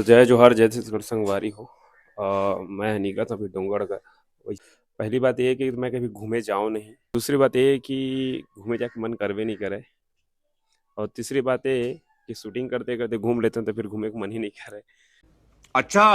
तो जय जोहार जय छत्तीसगढ़ संगवारी हो। मैं निकला था अभी डोंगरगढ़। वही पहली बात ये है कि मैं कभी घूमे जाऊँ नहीं। दूसरी बात ये है कि घूमे जाके मन करवे नहीं करे। और तीसरी बात ये है कि शूटिंग करते करते घूम लेते हैं तो फिर घूमे का मन ही नहीं करे। अच्छा,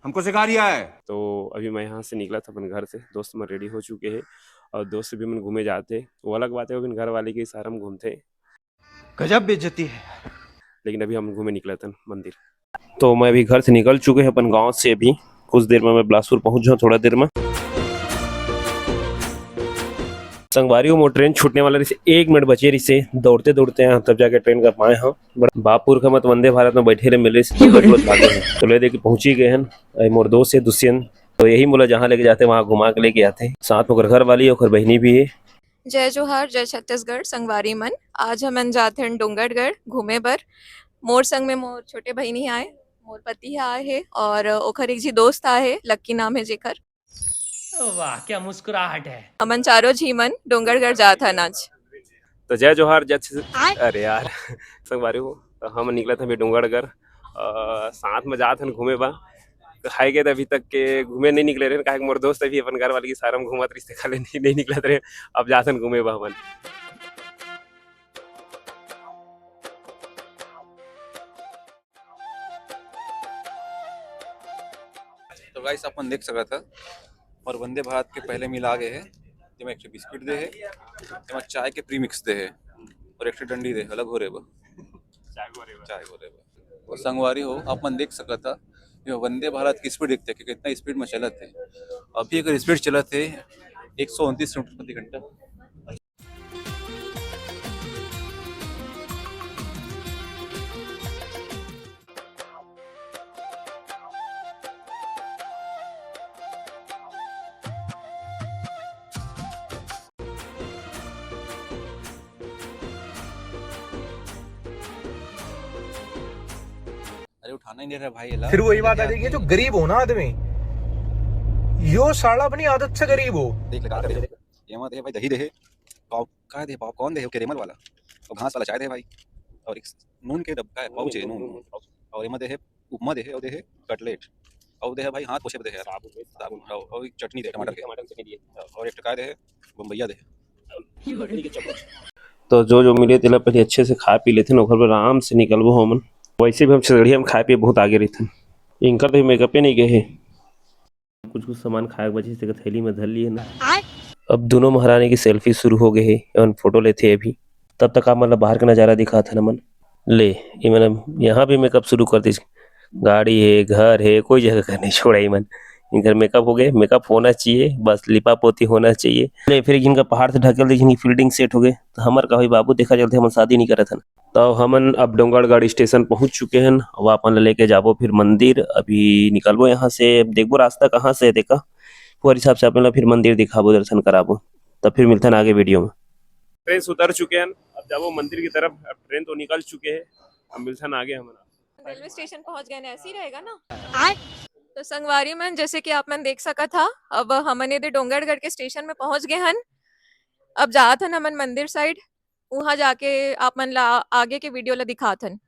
हमको सिखा रिया है। तो अभी मैं यहाँ से निकला था अपन घर से, दोस्त में रेडी हो चुके हैं और दोस्त से भी मन घूमे जाते। वो अलग बात है, घर वाले के इशारा में घूमते। गजब बेइज्जती है। लेकिन अभी हम घूमे निकला था मंदिर। तो मैं अभी घर से निकल चुके हैं अपन गाँव से। अभी कुछ देर में मैं बिलासपुर पहुँच जाऊँ, थोड़ा देर में। संगवारी वो ट्रेन छूटने वाला रही, 1 मिनट बचे रही से दौड़ते दौड़ते हैं तब जाके ट्रेन कर पाए हैं। बापुर का मत वंदे भारत में बैठे रहे मिले भागे हैं तो ले दे के पहुंची गए हैं। मोर दोस्त है दुष्यंत, तो यही बोला जहाँ लेके जाते वहाँ घुमा के लेके आते। साथ में घर वाली और बहनी भी है। जय जोहार जय छत्तीसगढ़ संगवारी मन। आज हमन जाते हैं डोंगरगढ़ घूमे बर। मोर संग में मोर छोटे बहिनी आए, मोर पति आए है और ओखर एक जी दोस्त आए है, लक्की नाम है जेकर। वाह क्या मुस्कुराहट है। हमन चारों झी मन डोंगरगढ़ जात हन आज। तो जय जोहार जय अरे यार संगवारी हो। तो हम निकला था अभी डोंगरगढ़, साथ में जात हन घूमे बा। खाए गए अभी तक के घूमे नहीं निकले रहे, काहे मोर दोस्त अभी अपन घर वाले की सारा में घूमत रिश्ते खाले नहीं निकलत रहे। अब जातन घूमे बा हमन। तो गाइस अपन देख सका था और वंदे भारत के पहले मिल आ गए है, जेमा एक बिस्किट दे है, जेमा चाय के प्रीमिक्स दे है और एक डंडी दे अलग हो रहे बा चाय हो रहे बा। और संगवारी हो अपन देख सका था ये वंदे भारत की स्पीड देखते कि कितना स्पीड में चलत है। अभी अगर स्पीड चलत है 129 किलोमीटर प्रति घंटा। अरे उठाना ही नहीं रहा भाई। फिर वही बात आ जाएगी, जो गरीब हो ना आदमी, यो साला अपनी आदत से गरीब हो। देख लगा कर ये मत है भाई, दही दे है, पाव का दे, पाव कौन दे है, केरेमल वाला और घास वाला चाय दे भाई, और एक नून के डब्बा है, पाउच है नून, और ये मत दे है उपमा दे है, और दे है कटलेट, और दे है भाई हाथ पोछे दे है साबुन, और एक चटनी दे टमाटर के, और एक टका दे है बम्बैया दे है। तो जो मिले तेला पहले अच्छे से खा पी लेते घर पर आराम से निकलबो हमन। वैसे भी हम छगड़िया में खाए पिए बहुत आगे रहते। इनकर तो मेकअपे नहीं गए है। कुछ सामान खाए बचे से थैली में धर लिए ना। अब दोनों महारानी की सेल्फी शुरू हो गई है और फोटो लेते हैं अभी। तब तक आप मतलब बाहर का नज़ारा दिखा था ना मन ले, ये मतलब यहाँ भी मेकअप शुरू कर दी। गाड़ी है, घर है, कोई जगह का नहीं छोड़ा ही मन। इनका मेकअप हो गए, मेकअप होना चाहिए, बस लिपा पोती होना चाहिए। ले फिर इनका पहाड़ से ढकल दी, फील्डिंग सेट हो गए तो हमार का बाबू देखा चलते हम शादी नहीं करे थे। तो हमन अब डोंगरगढ़ स्टेशन पहुंच चुके हैं। अब अपन लेके जाबो फिर मंदिर। अभी निकलबो यहाँ से, देखबो रास्ता कहाँ से है देखा, वो हिसाब से अपन फिर मंदिर दिखाबो, दर्शन कराबो। तब फिर मिलते हैं आगे वीडियो में। ट्रेन से उतर चुके हैं, अब जाबो मंदिर की तरफ। अब ट्रेन तो निकल चुके हैं, अब मिलते हैं आगे। हमारा रेलवे स्टेशन पहुंच गए, ऐसे ही रहेगा ना। तो संगवारी मन जैसे कि आप मन देख सका था, अब हमन ये डोंगरगढ़ के स्टेशन में पहुंच गए हन। अब जात हन हमन मंदिर साइड, वहां जाके आप मन ला आगे के वीडियो ला दिखात हन।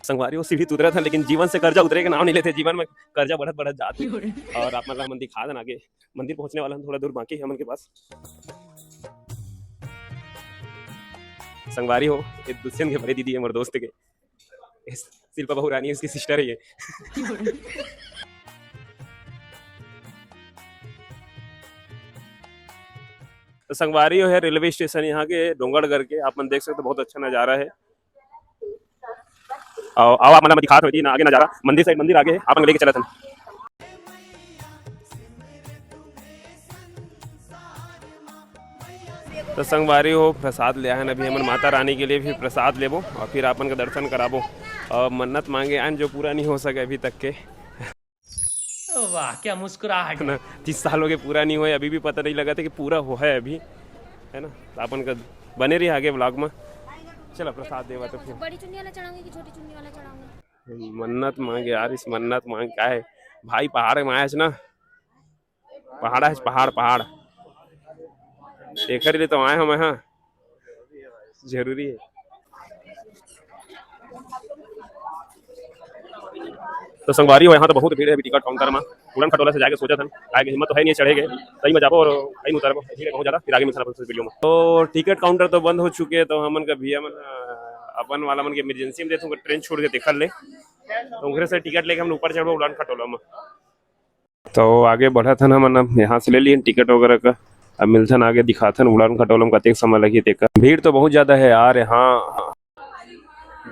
संगवारी वो सीढ़ी उतरा था, लेकिन जीवन से कर्जा उतरे के नाम नहीं लेते। जीवन में कर्जा बढ़त बढ़त जाते। और आप मतलब मंदिर खा देना आगे, मंदिर पहुंचने वाला थोड़ा दूर बाकी है हमन के पास। संगवारी हो एक दुष्यंत के बड़े दीदी है मोर दोस्त के, शिल्पा बहू रानी उसकी सिस्टर है ये। तो संगवारी है रेलवे स्टेशन यहाँ के डोंगरगढ़ के, आप मन देख सकते बहुत अच्छा नजारा है। आओ आप मतलब दिखा थोड़ी ना आगे नजारा, मंदिर साइड मंदिर आगे है, आप लेके चला था। तो संगवारी हो प्रसाद ले आए अभी हमन माता रानी के लिए भी प्रसाद लेबो और फिर अपन का दर्शन कराबो। और मन्नत मांगे आन जो पूरा नहीं हो सके अभी तक के। वाह क्या मुस्कुराहट ना 30 साल हो गए पूरा नहीं हुए, अभी भी पता नहीं लगा था कि पूरा हो है अभी, है ना। तो अपन का बने रही आगे ब्लॉग में। चलो प्रसाद देवा तो फिर बड़ी चुन्नी वाला चढ़ाऊंगी कि छोटी चुन्नी वाला चढ़ाऊंगी। मन्नत मांगे यार, इस मन्नत मांग क्या है भाई, पहाड़ में आया ना, पहाड़ है, पहाड़ पहाड़ एक लिए तो आए हम यहाँ। जरूरी है। तो संगवारी हो यहाँ तो बहुत भीड़ है अभी टिकट काउंटर में। उड़न खटोला से जाके सोचा था आगे हिम्मत तो है नहीं चढ़ेगे सही में जाबो और कहीं उतरबो भीड़ बहुत ज्यादा फिर आगे में वीडियो में। तो टिकट काउंटर तो बंद हो चुके हैं तो हमन का भैया मन अपन वाला मन के इमरजेंसी में देते ट्रेन छोड़ के देखल ले तो उधर से टिकट लेके हम ऊपर चढ़ो उड़न खटोला में। तो आगे बढ़ा था हम यहाँ से ले लिए टिकट वगैरह का। अब मिलथन आगे दिखाथन उड़न खटोला में कतेक समय लगी तेका। भीड़ तो बहुत ज्यादा है यार यहाँ।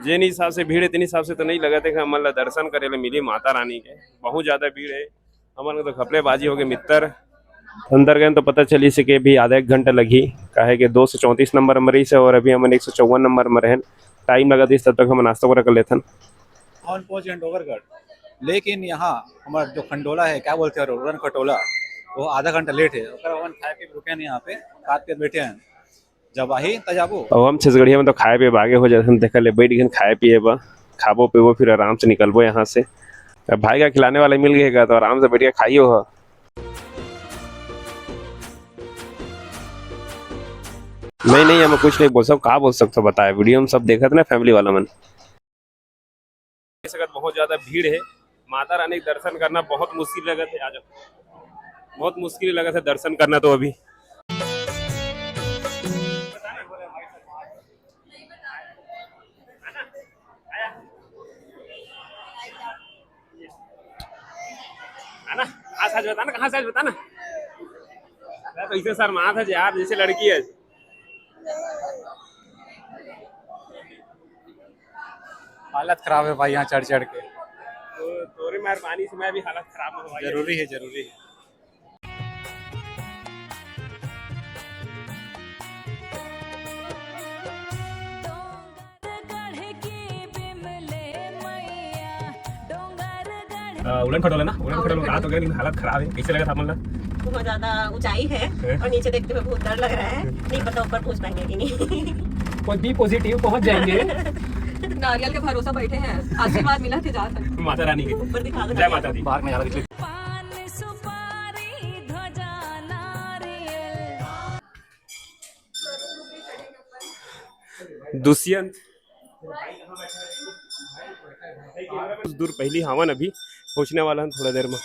जिन हिसाब से भीड़ इतनी हिसाब से तो नहीं लगा थे कि हमन ला दर्शन करे ले मिली माता रानी के। बहुत ज्यादा भीड़ है हमन तो खपलेबाजी हो गए मित्र। अंदर गए तो पता चली से कि भी आधा एक घंटा लगी काहे कि 234 नंबर में रही से और अभी हमन 154 नंबर में रहन। टाइम लगा तब तक हम नाश्ता वगैरह कर लेथन। ऑन पहुंच गए डोंगरगढ़, लेकिन यहाँ हमारा जो खंडोला है क्या बोलते हैं उड़न खटोला वो आधा घंटा लेट है। हम खाए के रुके हैं यहाँ पे खाद के बैठे हैं जब आही तजाबो। अब हम छत्तीसगढ़िया में तो खाए पिए आगे हो जाते देखा ले बैठ गए खाए पिए बा खाबो पीबो फिर आराम से निकलबो यहाँ से। अब भाई का खिलाने वाला मिल गएगा तो आराम से बैठ के खाइयो हो। नहीं हम कुछ नहीं बोल सकते कहा बोल सकते बताया वीडियो में सब देखा था ना फैमिली वाला मन। बहुत ज्यादा भीड़ है माता रानी के दर्शन करना बहुत मुश्किल लगा था। आज बहुत मुश्किल लगा था दर्शन करना। तो अभी आज बताना कहाँ से आज बताना कैसे सर माँ था यार जैसे लड़की है। हालत खराब है भाई यहाँ चढ़ चढ़ के। तो तोरी मेहरबानी से मैं भी हालत खराब हो भाई। जरूरी है जरूरी है। उड़न खटोला ना उड़न खटोला रात हो गया लेकिन हालत खराब है। कैसे लगा था अपन ला? बहुत ज्यादा ऊंचाई है और नीचे देखते हुए बहुत डर लग रहा है। नहीं पता ऊपर पहुंच पाएंगे कि नहीं। कोई बी पॉजिटिव पहुंच जाएंगे। नारियल के भरोसा बैठे हैं आशीर्वाद मिला थे जाकर माता रानी के ऊपर दिखा दो जय माता दी। बाहर में ज्यादा दिखले। दुष्यंत कुछ दूर पहली हवन अभी पहुंचने वाला है थोड़ा देर में।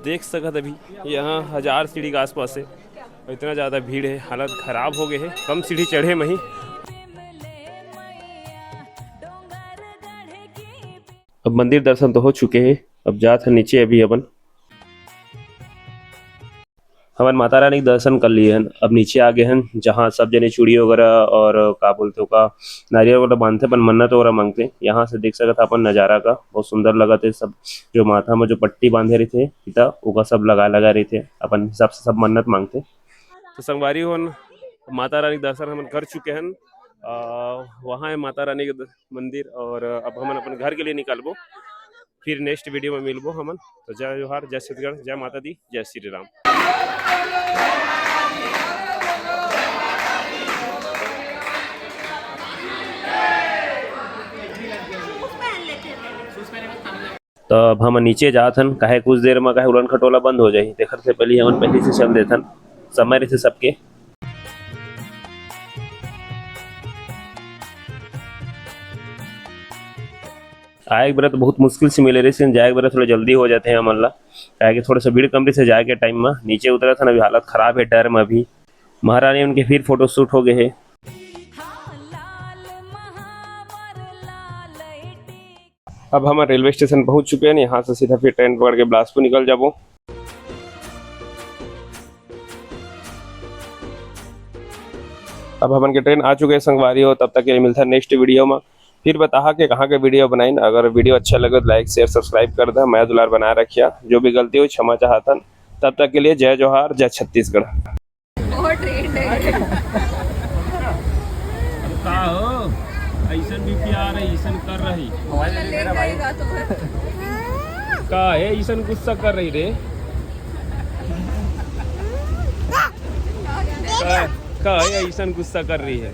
देख सकत अभी यहाँ 1000 सीढ़ी के आसपास है और इतना ज़्यादा भीड़ है हालत खराब हो गए है। कम सीढ़ी चढ़े में ही। अब मंदिर दर्शन तो हो चुके हैं अब जात है नीचे अभी अपन हमारे माता रानी के दर्शन कर लिए हैं। अब नीचे आ गए हैं जहाँ सब जने चूड़ी वगैरह और का बोलते हो का नारियल वगैरह बांधते अपन मन्नत वगैरह मांगते। यहाँ से देख सकते अपन नज़ारा का बहुत सुंदर लगा थे। सब जो माथा में जो पट्टी बांधे रहे थे पिता वो सब लगा रहे थे अपन हिसाब से सब मन्नत मांगते। तो संगवारी हो माता रानी के दर्शन हम कर चुके हैं। वहाँ है माता रानी के मंदिर और अब हम अपन घर के लिए निकलबो फिर नेक्स्ट वीडियो में मिलबो हमन। तो जय जोहार जय छत्तीसगढ़ जय माता दी जय श्री राम। तो अब हम नीचे जाथन काहे कुछ देर में काहे उड़न खटोला बंद हो जाए देखर से पहले हम पहले से चल देथन समय रहे सबके। आए एक बार तो बहुत मुश्किल से मिले रही जाए एक बार थोड़ा जल्दी हो जाते हैं हमन ला काहे कि थोड़ा सा भीड़ कमरे से जाए के टाइम में नीचे उतरा था ना अभी हालत खराब है डर में। अभी महारानी उनके फिर फोटो शूट हो गए है। अब हम रेलवे स्टेशन पहुंच चुके हैं। यहाँ से सीधा फिर ट्रेन पकड़ के बिलासपुर निकल जाबो। अब हमन के ट्रेन आ चुके हैं संगवारी हो। तब तक ये मिलता है नेक्स्ट वीडियो में फिर बता के कहाँ के वीडियो बनाई। अगर वीडियो अच्छा लगे तो लाइक शेयर सब्सक्राइब कर दे। मैं दुलार बनाए रखिया जो भी गलती हो क्षमा चाहता। तब तक के लिए जय जोहार जय छत्तीसगढ़। बहुत ट्रेंड है ऐसन भी प्यार है ऐसन कर रही का है ऐसन गुस्सा कर रही रे का है ऐसन गुस्सा कर रही है।